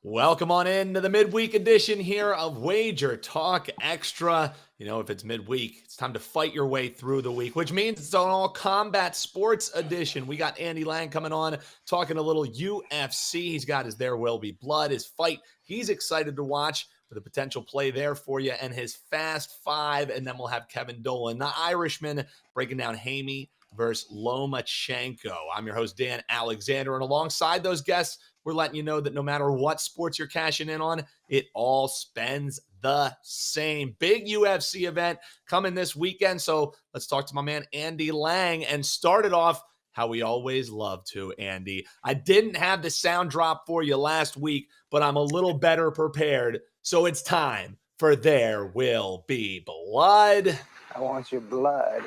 Welcome on into the midweek edition here of Wager Talk Extra. You know, if it's midweek, it's time to fight your way through the week, which means it's an all combat sports edition. We got Andy Lang coming on, talking a little UFC. He's got his There Will Be Blood, his fight he's excited to watch with a potential play there for you, and his Fast Five. And then we'll have Kevin Dolan, the Irishman, breaking down Haney versus Lomachenko. I'm your host, Dan Alexander, and alongside those guests, we're letting you know that no matter what sports you're cashing in on, it all spends the same. Big UFC event coming this weekend. So let's talk to my man, Andy Lang, and start it off how we always love to, Andy. I didn't have the sound drop for you last week, but I'm a little better prepared. So it's time for There Will Be Blood. I want your blood.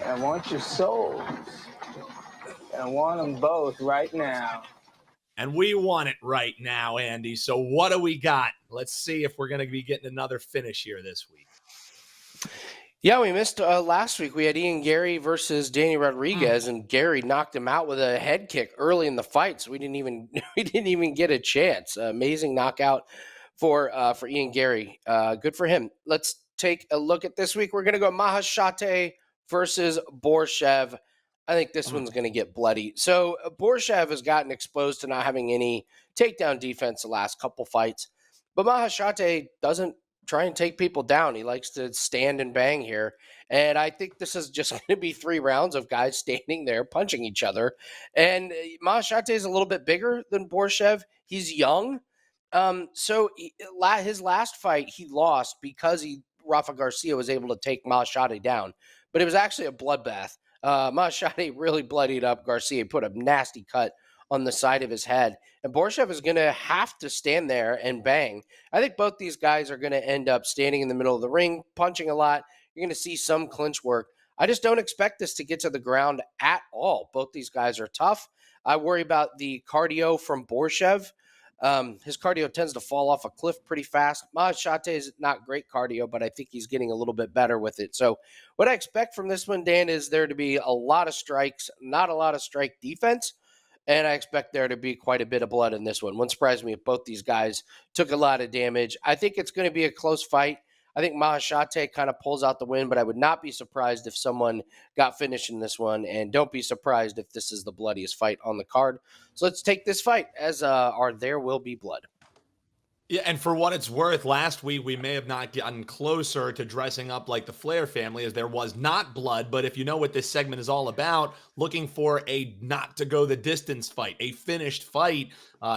I want your souls. I want them both right now. And we want it right now, Andy. So what do we got? Let's see if we're going to be getting another finish here this week. Yeah, we missed last week. We had Ian Gary versus Danny Rodriguez, and Gary knocked him out with a head kick early in the fight. So we didn't even get a chance. Amazing knockout for Ian Gary. Good for him. Let's take a look at this week. We're going to go Maheshate versus Borshchev. I think this one's going to get bloody. So Borshchev has gotten exposed to not having any takedown defense the last couple fights, but Maheshate doesn't try and take people down. He likes to stand and bang here, and I think this is just going to be 3 rounds of guys standing there punching each other. And Maheshate is a little bit bigger than Borshchev. He's young, so his last fight he lost because Rafa Garcia was able to take Maheshate down, but it was actually a bloodbath. Maheshate really bloodied up Garcia, put a nasty cut on the side of his head. And Borshchev is going to have to stand there and bang. I think both these guys are going to end up standing in the middle of the ring, punching a lot. You're going to see some clinch work. I just don't expect this to get to the ground at all. Both these guys are tough. I worry about the cardio from Borshchev. His cardio tends to fall off a cliff pretty fast. Maheshate is not great cardio, but I think he's getting a little bit better with it. So what I expect from this one, Dan, is there to be a lot of strikes, not a lot of strike defense, and I expect there to be quite a bit of blood in this one. Wouldn't surprise me if both these guys took a lot of damage. I think it's going to be a close fight. I think Maheshate kind of pulls out the win, but I would not be surprised if someone got finished in this one, and don't be surprised if this is the bloodiest fight on the card. So let's take this fight as our There Will Be Blood. Yeah, and for what it's worth, last week we may have not gotten closer to dressing up like the Flair family as there was not blood, but if you know what this segment is all about, looking for a not to go the distance fight, a finished fight,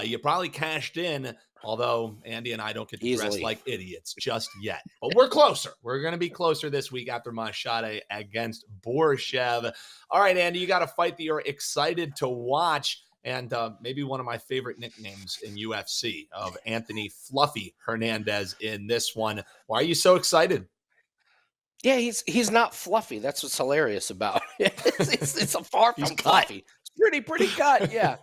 you probably cashed in, although Andy and I don't get to dress like idiots just yet. But we're closer. We're going to be closer this week after Maheshate against Borshchev. All right, Andy, you got a fight that you're excited to watch. And maybe one of my favorite nicknames in UFC of Anthony Fluffy Hernandez in this one. Why are you so excited? Yeah, he's not fluffy. That's what's hilarious about it. It's a far from fluffy. It's pretty cut, yeah.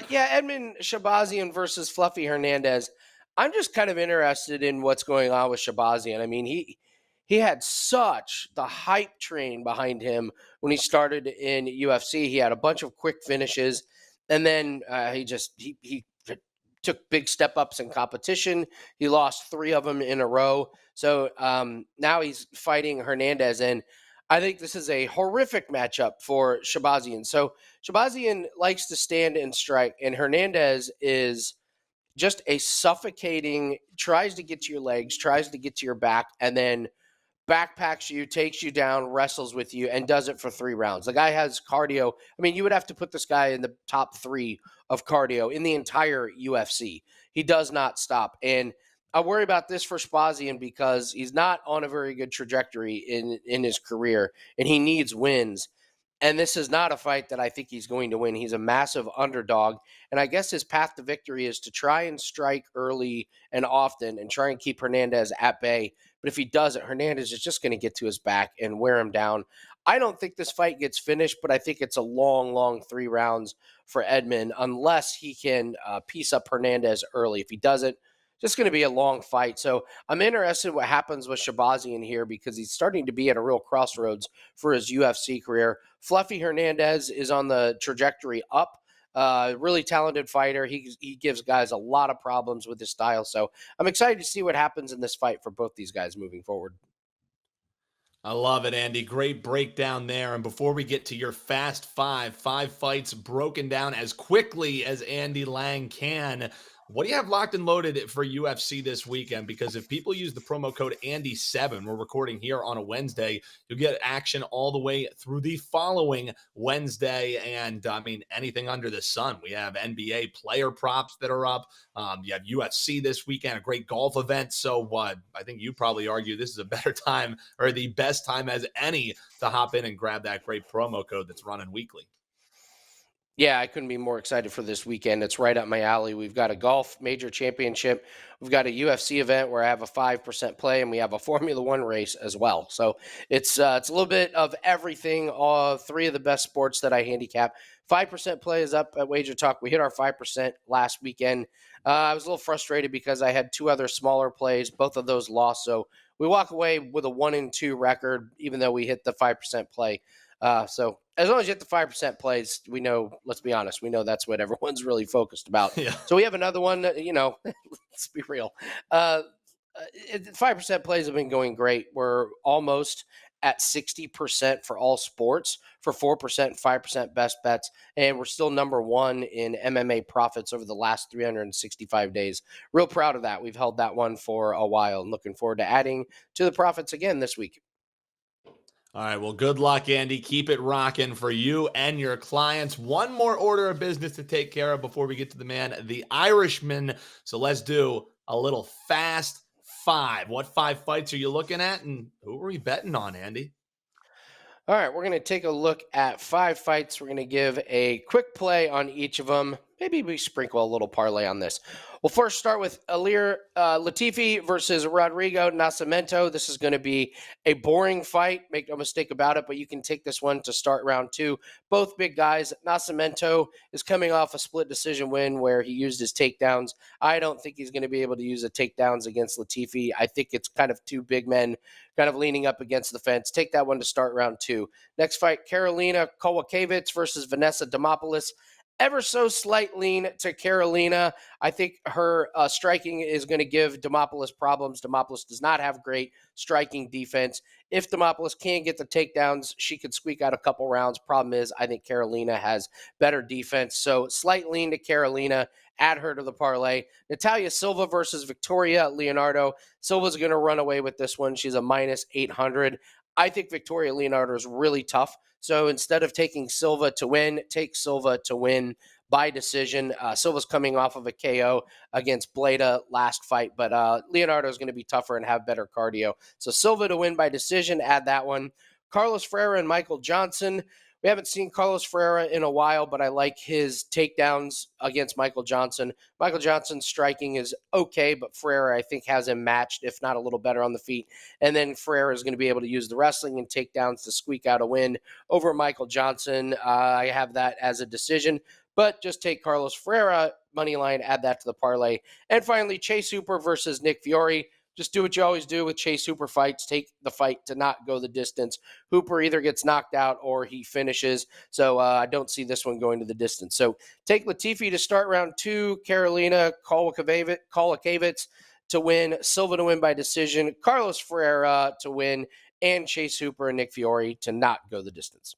Edmund Shahbazyan versus Fluffy Hernandez. I'm just kind of interested in what's going on with Shahbazyan. I mean, he had such the hype train behind him when he started in UFC. He had a bunch of quick finishes. And then he took big step ups in competition. He lost 3 of them in a row. So now he's fighting Hernandez. And I think this is a horrific matchup for Shahbazyan. So Shahbazyan likes to stand and strike. And Hernandez is just a suffocating, tries to get to your legs, tries to get to your back, and then backpacks you, takes you down, wrestles with you, and does it for 3 rounds. The guy has cardio. I mean, you would have to put this guy in the top 3 of cardio in the entire UFC. He does not stop. And I worry about this for Shahbazyan because he's not on a very good trajectory in his career, and he needs wins. And this is not a fight that I think he's going to win. He's a massive underdog. And I guess his path to victory is to try and strike early and often and try and keep Hernandez at bay. But if he doesn't, Hernandez is just going to get to his back and wear him down. I don't think this fight gets finished, but I think it's a long 3 rounds for Edmund unless he can piece up Hernandez early. If he doesn't, just going to be a long fight. So I'm interested in what happens with Shahbazyan here because he's starting to be at a real crossroads for his UFC career. Fluffy Hernandez is on the trajectory up. Really talented fighter. He gives guys a lot of problems with his style. So I'm excited to see what happens in this fight for both these guys moving forward. I love it, Andy. Great breakdown there. And before we get to your fast five fights broken down as quickly as Andy Lang can, what do you have locked and loaded for UFC this weekend? Because if people use the promo code Andy7, we're recording here on a Wednesday, you'll get action all the way through the following Wednesday. And I mean, anything under the sun. We have NBA player props that are up. You have UFC this weekend, a great golf event. So I think you probably argue this is a better time, or the best time as any, to hop in and grab that great promo code that's running weekly. Yeah, I couldn't be more excited for this weekend. It's right up my alley. We've got a golf major championship. We've got a UFC event where I have a 5% play, and we have a Formula One race as well. So it's a little bit of everything. All three of the best sports that I handicap. 5% play is up at WagerTalk. We hit our 5% last weekend. I was a little frustrated because I had two other smaller plays. Both of those lost. So we walk away with a 1-2 record, even though we hit the 5% play. So as long as you hit the 5% plays, we know, let's be honest, we know that's what everyone's really focused about. Yeah. So we have another one that, let's be real. 5% plays have been going great. We're almost at 60% for all sports for 4%, 5% best bets. And we're still number one in MMA profits over the last 365 days. Real proud of that. We've held that one for a while and looking forward to adding to the profits again this week. All right, well, good luck, Andy. Keep it rocking for you and your clients. One more order of business to take care of before we get to the man, the Irishman. So let's do a little fast five. What 5 fights are you looking at, and who are we betting on, Andy? All right, we're going to take a look at 5 fights. We're going to give a quick play on each of them. Maybe we sprinkle a little parlay on this. We'll first start with Ilir Latifi versus Rodrigo Nascimento. This is going to be a boring fight. Make no mistake about it, but you can take this one to start round 2. Both big guys. Nascimento is coming off a split decision win where he used his takedowns. I don't think he's going to be able to use the takedowns against Latifi. I think it's kind of two big men kind of leaning up against the fence. Take that one to start round 2. Next fight, Karolina Kowalkiewicz versus Vanessa Demopoulos. Ever so slight lean to Karolina. I think her striking is going to give Demopoulos problems. Demopoulos does not have great striking defense. If Demopoulos can get the takedowns, she could squeak out a couple rounds. Problem is, I think Karolina has better defense. So slight lean to Karolina. Add her to the parlay. Natalia Silva versus Victoria Leonardo. Silva's going to run away with this one. She's a minus 800. I think Victoria Leonardo is really tough. So instead of taking Silva to win, take Silva to win by decision. Silva's coming off of a KO against Bleda last fight, but Leonardo is going to be tougher and have better cardio. So Silva to win by decision, add that one. Carlos Ferreira and Michael Johnson. We haven't seen Carlos Ferreira in a while, but I like his takedowns against Michael Johnson. Michael Johnson's striking is okay, but Ferreira, I think, has him matched, if not a little better on the feet. And then Ferreira is going to be able to use the wrestling and takedowns to squeak out a win over Michael Johnson. I have that as a decision, but just take Carlos Ferreira, money line, add that to the parlay. And finally, Chase Hooper versus Nick Fiore. Just do what you always do with Chase Hooper fights. Take the fight to not go the distance. Hooper either gets knocked out or he finishes. So I don't see this one going to the distance. So take Latifi to start round 2. Karolina Kowalkiewicz to win. Silva to win by decision. Carlos Ferreira to win. And Chase Hooper and Nick Fiore to not go the distance.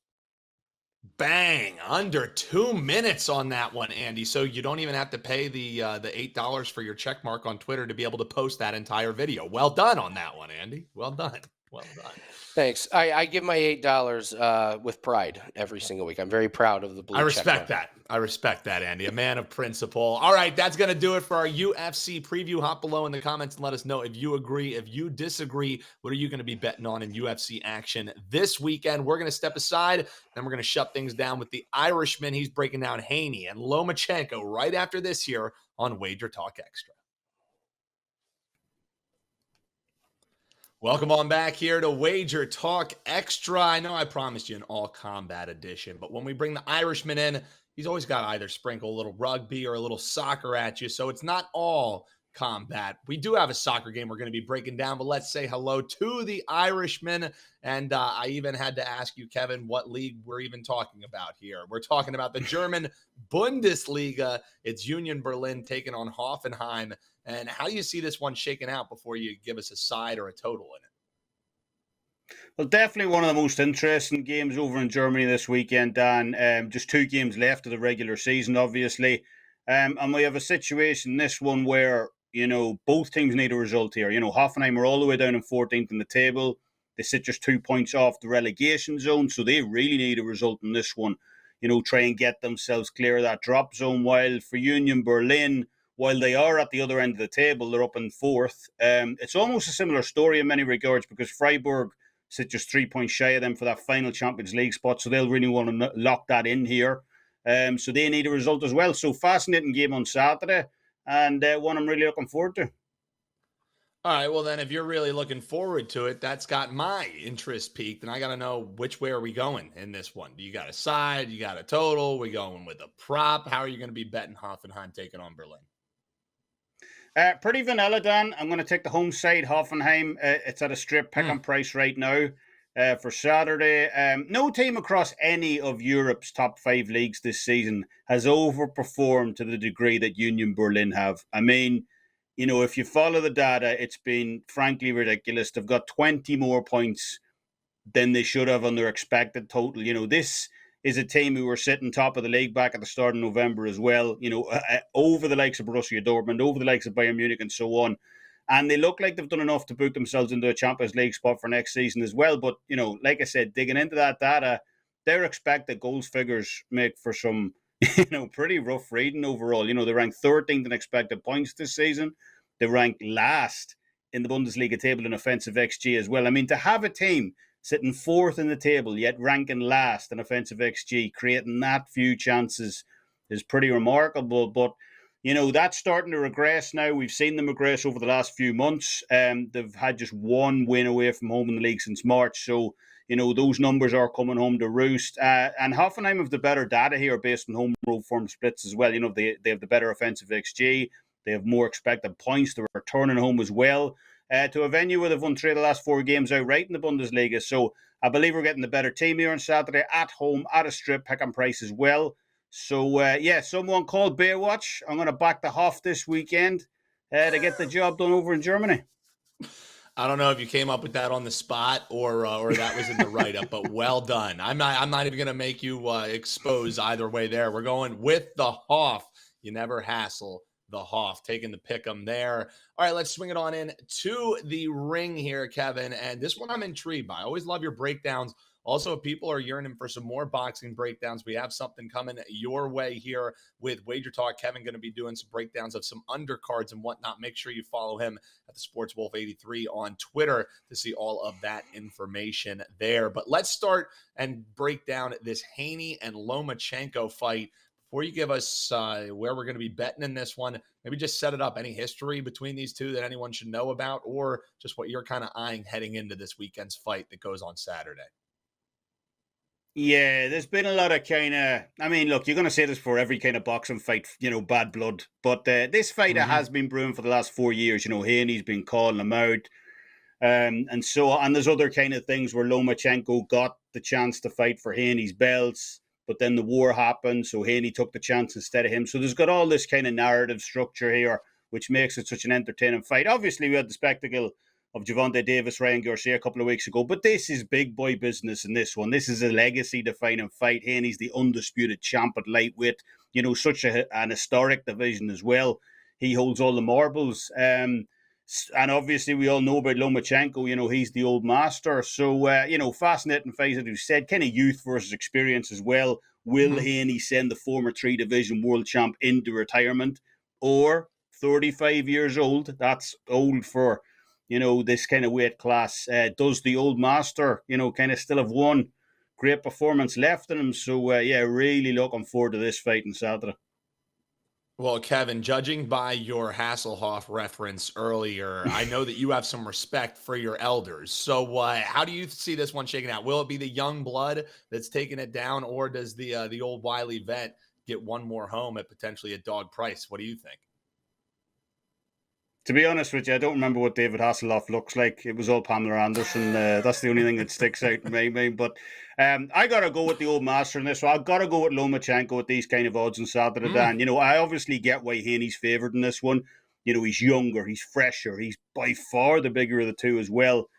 Bang! Under 2 minutes on that one, Andy. So you don't even have to pay the $8 for your check mark on Twitter to be able to post that entire video. Well done on that one, Andy. Well done. Well done. Thanks. I give my $8 with pride every single week. I'm very proud of the blue. I respect that. I respect that, Andy. A man of principle. All right, that's going to do it for our UFC preview. Hop below in the comments and let us know if you agree, if you disagree. What are you going to be betting on in UFC action this weekend? We're going to step aside, then we're going to shut things down with the Irishman. He's breaking down Haney and Lomachenko right after this here on WagerTalk Extra. Welcome on back here to WagerTalk Extra. I know I promised you an all-combat edition, but when we bring the Irishman in, he's always got to either sprinkle a little rugby or a little soccer at you, so it's not all combat. We do have a soccer game we're going to be breaking down, but let's say hello to the Irishman. And I even had to ask you, Kevin, what league we're even talking about here. We're talking about the German Bundesliga. It's Union Berlin taking on Hoffenheim. And how do you see this one shaking out before you give us a side or a total in it? Well, definitely one of the most interesting games over in Germany this weekend, Dan. Just 2 games left of the regular season, obviously. And we have a situation, this one, where, both teams need a result here. Hoffenheim are all the way down in 14th in the table. They sit just 2 points off the relegation zone, so they really need a result in this one. Try and get themselves clear of that drop zone. While for Union Berlin, while they are at the other end of the table, they're up in 4th. It's almost a similar story in many regards because Freiburg sit just 3 points shy of them for that final Champions League spot, so they'll really want to lock that in here. So they need a result as well. So fascinating game on Saturday, and one I'm really looking forward to. All right, well then, if you're really looking forward to it, that's got my interest peaked, and I got to know which way are we going in this one. Do you got a side? You got a total? We going with a prop? How are you going to be betting Hoffenheim taking on Berlin? Pretty vanilla, Dan. I'm going to take the home side, Hoffenheim. It's at a strip pick-em price right now for Saturday. No team across any of Europe's top 5 leagues this season has overperformed to the degree that Union Berlin have. I mean, if you follow the data, it's been frankly ridiculous. They've got 20 more points than they should have on their expected total. This is a team who were sitting top of the league back at the start of November as well, over the likes of Borussia Dortmund, over the likes of Bayern Munich and so on. And they look like they've done enough to book themselves into a Champions League spot for next season as well. But, like I said, digging into that data, their expected goals figures make for some, pretty rough reading overall. They ranked 13th in expected points this season. They ranked last in the Bundesliga table in offensive XG as well. I mean, to have a team sitting 4th in the table, yet ranking last in offensive XG, creating that few chances is pretty remarkable. But, that's starting to regress now. We've seen them regress over the last few months. They've had just 1 win away from home in the league since March. So, those numbers are coming home to roost. And Hoffenheim have the better data here based on home road form splits as well. They have the better offensive XG. They have more expected points. They're returning home as well. To a venue where they've won 3 of the last 4 games outright in the Bundesliga. So I believe we're getting the better team here on Saturday at home at a strip pick-em price as well. So, someone called Baywatch. I'm going to back the Hoff this weekend to get the job done over in Germany. I don't know if you came up with that on the spot or that was in the write-up, but well done. I'm not even going to make you expose either way there. We're going with the Hoff. You never hassle the Hoff, taking the pick 'em there. All right, let's swing it on in to the ring here, Kevin. And this one I'm intrigued by. I always love your breakdowns. Also, if people are yearning for some more boxing breakdowns, we have something coming your way here with Wager Talk. Kevin going to be doing some breakdowns of some undercards and whatnot. Make sure you follow him at the Sports Wolf 83 on Twitter to see all of that information there. But let's start and break down this Haney and Lomachenko fight. Before you give us where we're going to be betting in this one, maybe just set it up. Any history between these two that anyone should know about, or just what you're kind of eyeing heading into this weekend's fight that goes on Saturday? Yeah, there's been a lot of look, you're going to say this for every kind of boxing fight, bad blood. But this fighter has been brewing for the last 4 years. Haney's been calling him out. And there's other kind of things where Lomachenko got the chance to fight for Haney's belts. But then the war happened, so Haney took the chance instead of him. So there's got all this kind of narrative structure here, which makes it such an entertaining fight. Obviously, we had the spectacle of Gervonta Davis, Ryan Garcia a couple of weeks ago, but this is big boy business in this one. This is a legacy-defining fight. Haney's the undisputed champ at lightweight. Such an historic division as well. He holds all the marbles. And obviously, we all know about Lomachenko. He's the old master. So, fascinating fight, as you said, kind of youth versus experience as well. Will Haney send the former 3-division world champ into retirement? Or 35 years old? That's old for, this kind of weight class. Does the old master, kind of still have one great performance left in him? So, really looking forward to this fight on Saturday. Well, Kevin, judging by your Hasselhoff reference earlier, I know that you have some respect for your elders. So how do you see this one shaking out? Will it be the young blood that's taking it down, or does the old wily vet get one more home at potentially a dog price? What do you think? To be honest with you, I don't remember what David Hasselhoff looks like. It was all Pamela Anderson. That's the only thing that sticks out in my mind. But I got to go with the old master in this one. I've got to go with Lomachenko at these kind of odds on Saturday, Dan. You know, I obviously get why Haney's favoured in this one. You know, he's younger, he's fresher, he's by far the bigger of the two as well.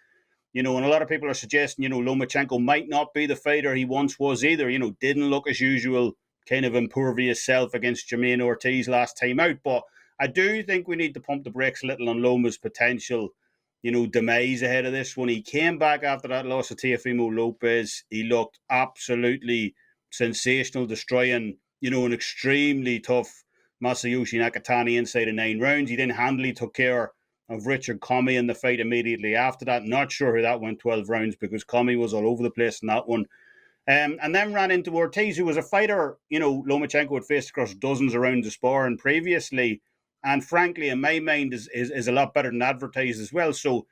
You know, and a lot of people are suggesting, you know, Lomachenko might not be the fighter he once was either. You know, didn't look as usual, kind of impervious self against Jermaine Ortiz last time out. But I do think we need to pump the brakes a little on Loma's potential, you know, demise ahead of this one. He came back after that loss to Teofimo Lopez. He looked absolutely sensational, destroying, you know, an extremely tough Masayoshi Nakatani inside of 9 rounds. He then handily took care of Richard Comey in the fight immediately after that. Not sure how that went 12 rounds because Comey was all over the place in that one. And then ran into Ortiz, who was a fighter, you know, Lomachenko had faced across dozens of rounds of sparring previously. And frankly, in my mind, is a lot better than advertised as well. So,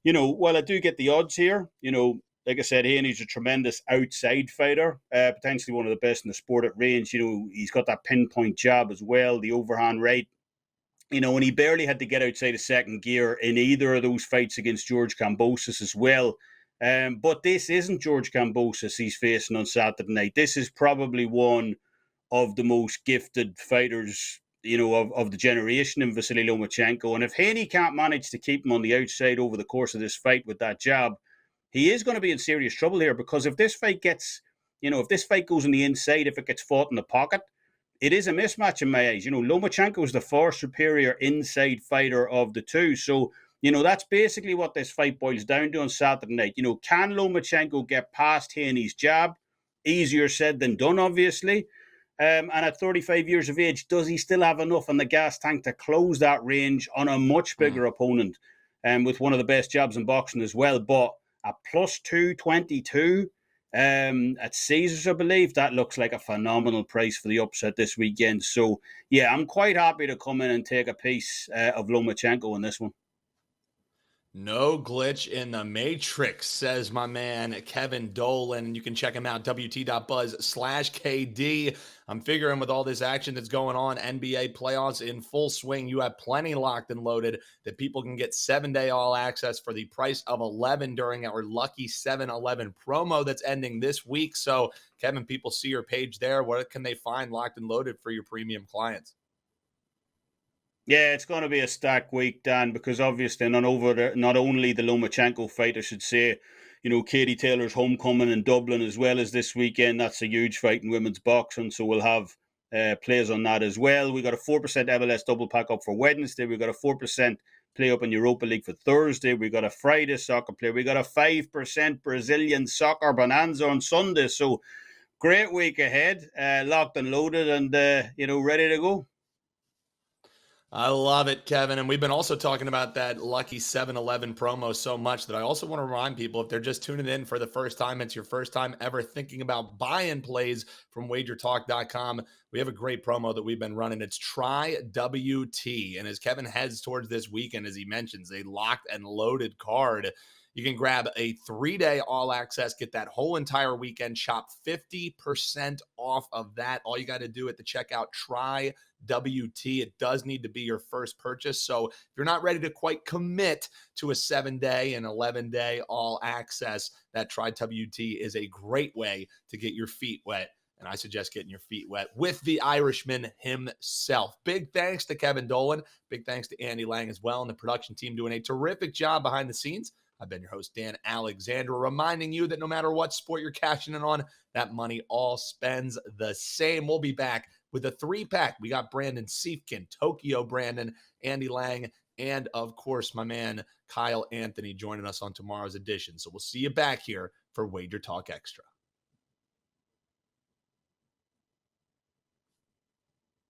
you know, while I do get the odds here, you know, like I said, Haney's a tremendous outside fighter, potentially one of the best in the sport at range. You know, he's got that pinpoint jab as well, the overhand right. You know, and he barely had to get outside of second gear in either of those fights against George Kambosos as well. But this isn't George Kambosos he's facing on Saturday night. This is probably one of the most gifted fighters, you know, of the generation in Vasiliy Lomachenko. And if Haney can't manage to keep him on the outside over the course of this fight with that jab, he is going to be in serious trouble here, because if this fight gets, you know, if this fight goes on the inside, if it gets fought in the pocket, it is a mismatch in my eyes. You know, Lomachenko is the far superior inside fighter of the two. So, you know, that's basically what this fight boils down to on Saturday night. You know, can Lomachenko get past Haney's jab? Easier said than done, obviously. And at 35 years of age, does he still have enough in the gas tank to close that range on a much bigger opponent, with one of the best jabs in boxing as well? But at plus 222 at Caesars, I believe, that looks like a phenomenal price for the upset this weekend. So, yeah, I'm quite happy to come in and take a piece of Lomachenko in this one. No glitch in the matrix, says my man Kevin Dolan. You can check him out, wt.buzz/KD. I'm figuring with all this action that's going on, NBA playoffs in full swing, you have plenty locked and loaded that people can get 7-day all access for the price of 11 during our lucky 7-11 promo that's ending this week. So, Kevin, people see your page there. What can they find locked and loaded for your premium clients? Yeah, it's going to be a stacked week, Dan, because obviously not only the Lomachenko fight, I should say, you know, Katie Taylor's homecoming in Dublin as well as this weekend. That's a huge fight in women's boxing, so we'll have plays on that as well. We got a 4% MLS double pack up for Wednesday. We got a 4% play up in Europa League for Thursday. We got a Friday soccer play. We got a 5% Brazilian soccer bonanza on Sunday. So great week ahead, locked and loaded, and you know, ready to go. I love it, Kevin. And we've been also talking about that lucky 7-11 promo so much that I also want to remind people, if they're just tuning in for the first time, it's your first time ever thinking about buying plays from WagerTalk.com. We have a great promo that we've been running. It's Try WT. And as Kevin heads towards this weekend, as he mentions, a locked and loaded card, you can grab a 3-day all access, get that whole entire weekend, shop 50% off of that. All you got to do at the checkout, Try WT. It does need to be your first purchase. So if you're not ready to quite commit to a 7-day and 11-day all access, that Try WT is a great way to get your feet wet. And I suggest getting your feet wet with the Irishman himself. Big thanks to Kevin Dolan. Big thanks to Andy Lang as well, and the production team doing a terrific job behind the scenes. I've been your host, Dan Alexander, reminding you that no matter what sport you're cashing in on, that money all spends the same. We'll be back with a 3-pack. We got Brandon Siefkin, Tokyo Brandon, Andy Lang, and of course, my man Kyle Anthony joining us on tomorrow's edition. So we'll see you back here for Wager Talk Extra.